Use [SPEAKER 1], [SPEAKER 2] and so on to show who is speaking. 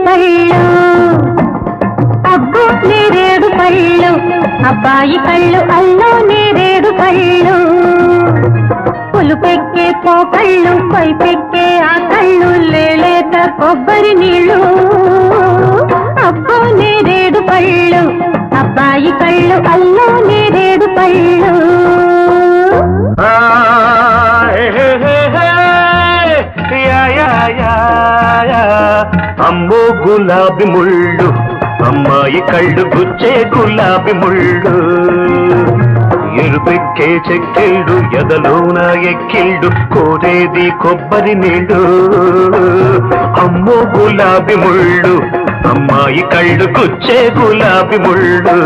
[SPEAKER 1] పళ్ళు అబ్బో నేరేడు పళ్ళు అబ్బాయి కళ్ళు అల్లో నేరేడు పళ్ళు పులుపెక్కే పోకళ్ళు పైపెక్కే ఆ కళ్ళు లేలేత కొబ్బరి నీళ్ళు అబ్బో నేరేడు పళ్ళు అబ్బాయి కళ్ళు అల్లో నేరేడు పళ్ళు
[SPEAKER 2] అమ్మో గులాబీ ముళ్ళు అమ్మాయి కళ్ళు గుచ్చే గులాబీ ముళ్ళు ఎరుపెక్కే చెక్కిళ్ళు ఎదలోన ఎక్కిళ్ళు కోరేది కొబ్బరి నీళ్ళు అమ్మో గులాబీ ముళ్ళు అమ్మాయి కళ్ళు గుచ్చే గులాబీ ముళ్ళు